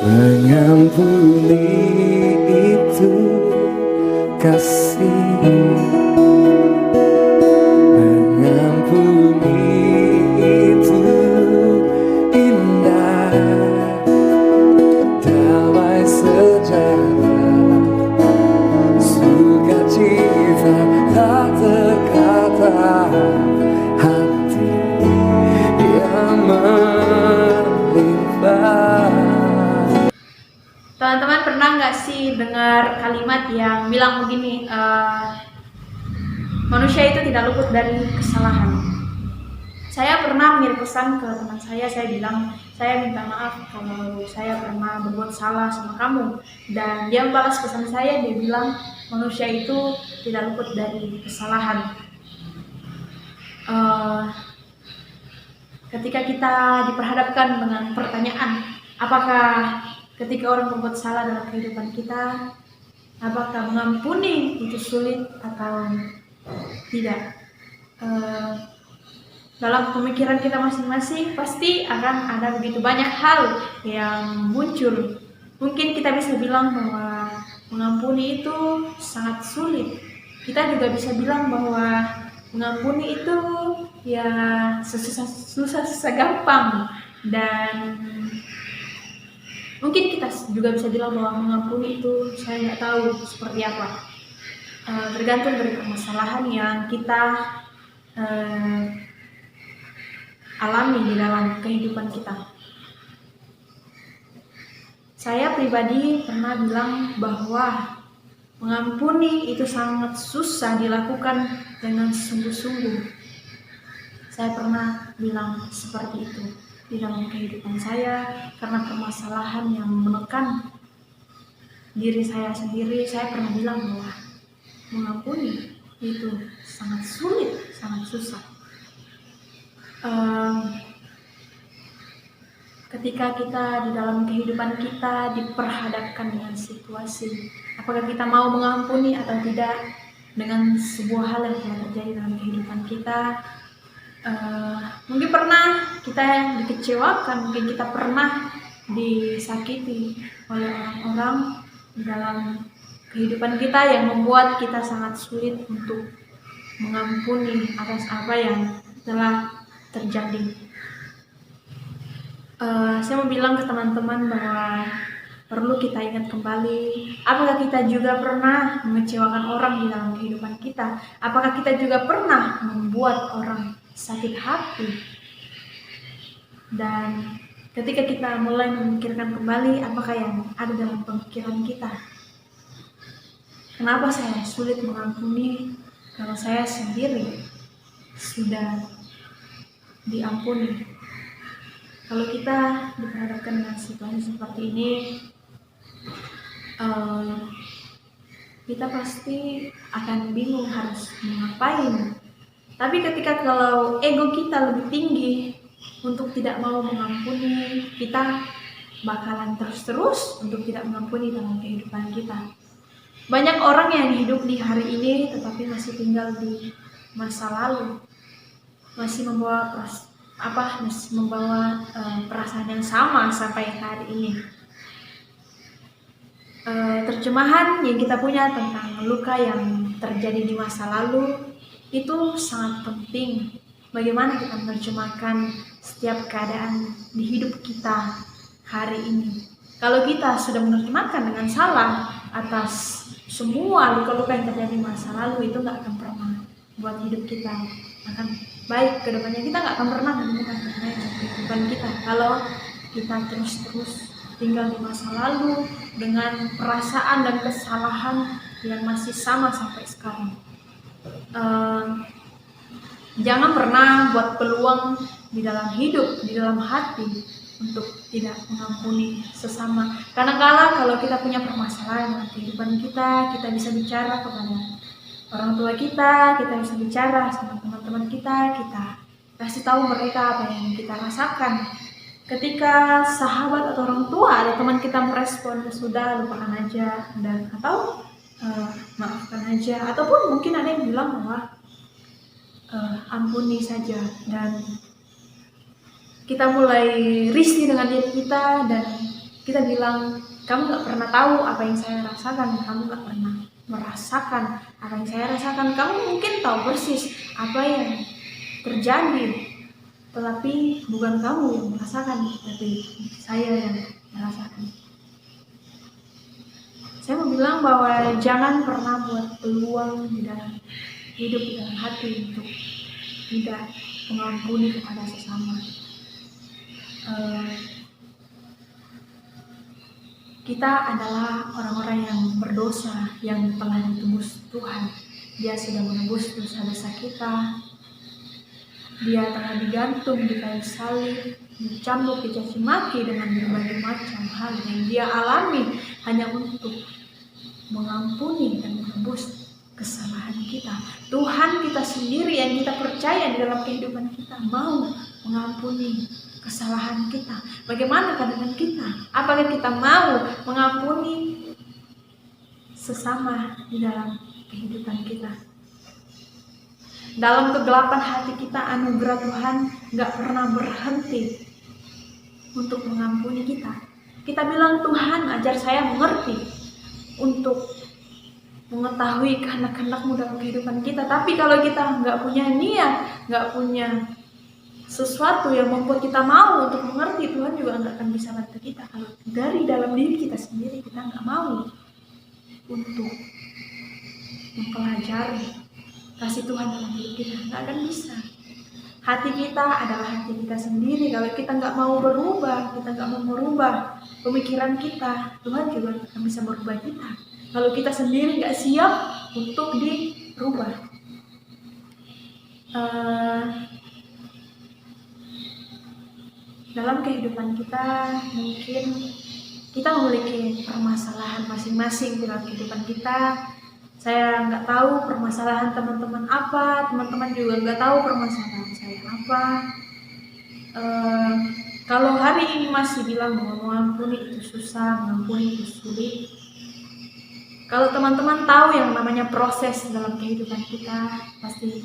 Mengampuni itu kasih, mengampuni itu indah, damai sejahtera, sukacita tak terkata, hati yang melimpah. Teman-teman pernah nggak sih dengar kalimat yang bilang begini, manusia itu tidak luput dari kesalahan. Saya pernah mengirim pesan ke teman saya bilang, saya minta maaf kalau saya pernah berbuat salah sama kamu. Dan dia membalas pesan saya, dia bilang, manusia itu tidak luput dari kesalahan. Ketika kita diperhadapkan dengan pertanyaan, apakah ketika orang berbuat salah dalam kehidupan kita, apakah mengampuni itu sulit atau tidak? Dalam pemikiran kita masing-masing pasti akan ada begitu banyak hal yang muncul. Mungkin kita bisa bilang bahwa mengampuni itu sangat sulit. Kita juga bisa bilang bahwa mengampuni itu ya susah gampang. Dan mungkin kita juga bisa bilang bahwa mengampuni itu saya nggak tahu seperti apa. Tergantung dari permasalahan yang kita alami di dalam kehidupan kita. Saya pribadi pernah bilang bahwa mengampuni itu sangat susah dilakukan dengan sungguh-sungguh. Saya pernah bilang seperti itu di dalam kehidupan saya, karena permasalahan yang menekan diri saya sendiri. Saya pernah bilang bahwa mengampuni itu sangat sulit, sangat susah. Ketika kita di dalam kehidupan kita diperhadapkan dengan situasi, apakah kita mau mengampuni atau tidak dengan sebuah hal yang telah terjadi dalam kehidupan kita. Mungkin pernah kita yang dikecewakan, mungkin kita pernah disakiti oleh orang-orang di dalam kehidupan kita yang membuat kita sangat sulit untuk mengampuni atas apa yang telah terjadi. Saya mau bilang ke teman-teman bahwa perlu kita ingat kembali, apakah kita juga pernah mengecewakan orang di dalam kehidupan kita? Apakah kita juga pernah membuat orang sakit hati? Dan ketika kita mulai memikirkan kembali, apakah yang ada dalam pemikiran kita? Kenapa saya sulit mengampuni kalau saya sendiri sudah diampuni? Kalau kita diperhadapkan dengan situasi seperti ini, kita pasti akan bingung harus mengapain. Tapi ketika kalau ego kita lebih tinggi untuk tidak mau mengampuni, kita bakalan terus untuk tidak mengampuni dalam kehidupan kita. Banyak orang yang hidup di hari ini tetapi masih tinggal di masa lalu, masih membawa perasaan yang sama sampai hari ini. Terjemahan yang kita punya tentang luka yang terjadi di masa lalu itu sangat penting. Bagaimana kita menerjemahkan setiap keadaan di hidup kita hari ini. Kalau kita sudah menerjemahkan dengan salah atas semua luka-luka yang terjadi di masa lalu, itu nggak akan pernah buat hidup kita akan baik ke depannya. Kita nggak akan pernah menemukan kehidupan kita kalau kita terus tinggal di masa lalu dengan perasaan dan kesalahan yang masih sama sampai sekarang. Jangan pernah buat peluang di dalam hidup, di dalam hati untuk tidak mengampuni sesama. Karena kalau kita punya permasalahan dalam kehidupan kita bisa bicara kepada orang tua kita bisa bicara sama teman-teman kita kasih tahu mereka apa yang kita rasakan. Ketika sahabat atau orang tua atau teman kita merespon, sudah lupakan aja, dan atau maafkan aja, ataupun mungkin ada yang bilang bahwa ampuni saja, dan kita mulai risih dengan diri kita dan kita bilang, kamu gak pernah tahu apa yang saya rasakan, kamu gak pernah merasakan apa yang saya rasakan, kamu mungkin tahu persis apa yang terjadi, tetapi bukan kamu yang merasakan, tapi saya yang merasakan. Saya mau bilang bahwa jangan pernah buat peluang di dalam hidup, di dalam hati untuk tidak mengampuni kepada sesama. Kita adalah orang-orang yang berdosa, yang telah ditebus Tuhan. Dia sudah menebus dosa-dosa kita. Dia telah digantung di kayu salib, dicambuk, dicaci maki dengan berbagai macam hal yang dia alami hanya untuk mengampuni dan menebus kesalahan kita. Tuhan kita sendiri yang kita percaya di dalam kehidupan kita mau mengampuni kesalahan kita. Bagaimana dengan kita? Apakah kita mau mengampuni sesama di dalam kehidupan kita? Dalam kegelapan hati kita, anugerah Tuhan gak pernah berhenti untuk mengampuni kita. Kita bilang, Tuhan ajar saya mengerti untuk mengetahui kehendak-kehendak-Mu dalam kehidupan kita. Tapi kalau kita nggak punya niat, nggak punya sesuatu yang membuat kita mau untuk mengerti, Tuhan juga nggak akan bisa bantu kita. Kalau dari dalam diri kita sendiri kita nggak mau untuk mempelajari kasih Tuhan dalam hidup kita, nggak akan bisa. Hati kita adalah hati kita sendiri. Kalau kita nggak mau berubah, kita nggak mau merubah pemikiran kita, Tuhan juga akan bisa merubah kita. Kalau kita sendiri nggak siap untuk dirubah. Dalam kehidupan kita mungkin kita memiliki permasalahan masing-masing dalam kehidupan kita. Saya nggak tahu permasalahan teman-teman apa, teman-teman juga nggak tahu permasalahan saya apa. Kalau hari ini masih bilang bahwa mengampuni itu susah, mengampuni itu sulit. Kalau teman-teman tahu yang namanya proses dalam kehidupan kita, pasti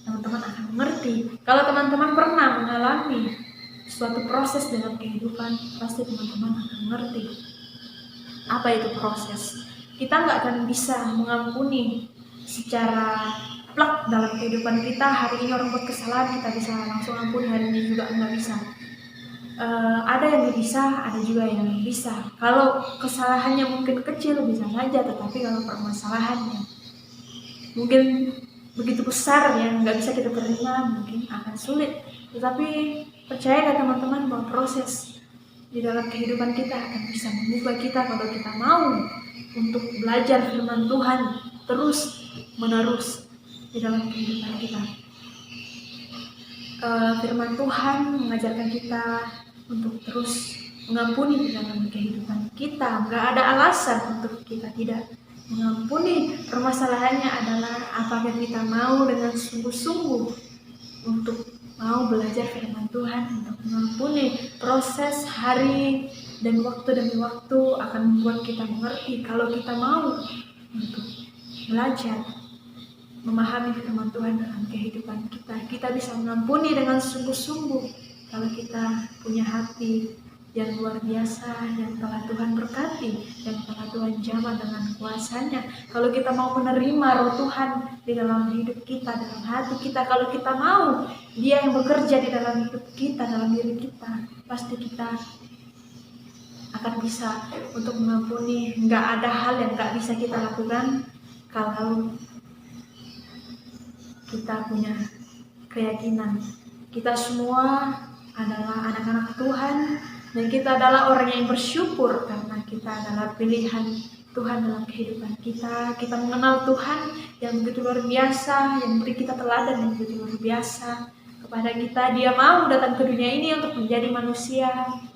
teman-teman akan mengerti. Kalau teman-teman pernah mengalami suatu proses dalam kehidupan, pasti teman-teman akan mengerti apa itu proses. Kita nggak akan bisa mengampuni secara plak dalam kehidupan kita. Hari ini orang buat kesalahan, kita bisa langsung ampuni, hari ini juga nggak bisa. Ada yang bisa, ada juga yang bisa. Kalau kesalahannya mungkin kecil bisa saja, tetapi kalau permasalahannya mungkin begitu besar ya nggak bisa kita terima, mungkin akan sulit. Tetapi percaya teman-teman bahwa proses di dalam kehidupan kita akan bisa mengubah kita kalau kita mau untuk belajar firman Tuhan terus menerus di dalam kehidupan kita. Firman Tuhan mengajarkan kita untuk terus mengampuni di dalam kehidupan kita. Nggak ada alasan untuk kita tidak mengampuni. Permasalahannya adalah apakah kita mau dengan sungguh-sungguh untuk mau belajar firman Tuhan untuk mengampuni. Proses hari dan waktu demi waktu akan membuat kita mengerti. Kalau kita mau untuk belajar memahami firman Tuhan dalam kehidupan kita, kita bisa mengampuni dengan sungguh-sungguh. Kalau kita punya hati yang luar biasa, yang telah Tuhan berkati, yang telah Tuhan jamah dengan kuasanya. Kalau kita mau menerima roh Tuhan di dalam hidup kita, dalam hati kita, kalau kita mau Dia yang bekerja di dalam hidup kita, dalam diri kita, pasti kita akan bisa untuk mengampuni. Nggak ada hal yang nggak bisa kita lakukan kalau kita punya keyakinan. Kita semua adalah anak-anak Tuhan dan kita adalah orang yang bersyukur karena kita adalah pilihan Tuhan dalam kehidupan kita. Kita mengenal Tuhan yang begitu luar biasa, yang beri kita teladan yang begitu luar biasa kepada kita. Dia mau datang ke dunia ini untuk menjadi manusia,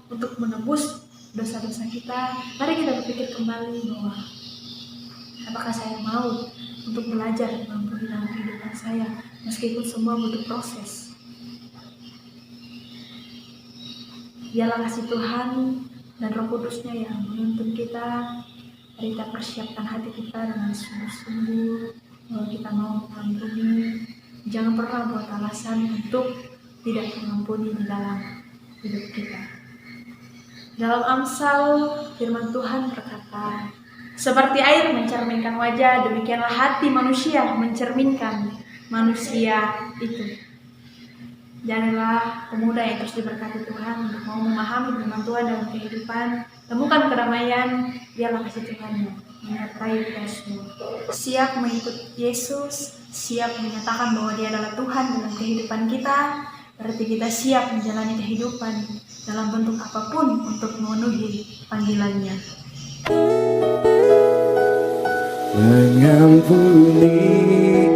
untuk menebus dosa-dosa kita. Mari kita berpikir kembali bahwa apakah saya mau untuk belajar mengampuni dalam kehidupan saya, meskipun semua butuh proses. Biarlah kasih Tuhan dan Roh Kudusnya yang menuntun kita. Mari kita persiapkan hati kita dengan sungguh-sungguh bahwa kita mau mengampuni. Jangan pernah buat alasan untuk tidak mengampuni di dalam hidup kita. Dalam Amsal, firman Tuhan berkata, seperti air mencerminkan wajah, demikianlah hati manusia mencerminkan manusia itu. Jadilah pemuda yang terus diberkati Tuhan untuk mau memahami firman Tuhan dalam kehidupan, temukan kedamaian, biarlah kasih Tuhan menyertai kita semua. Siap mengikut Yesus, siap menyatakan bahwa Dia adalah Tuhan dalam kehidupan kita, berarti kita siap menjalani kehidupan dalam bentuk apapun untuk memenuhi panggilannya. Mengampuni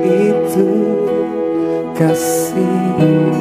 itu kasih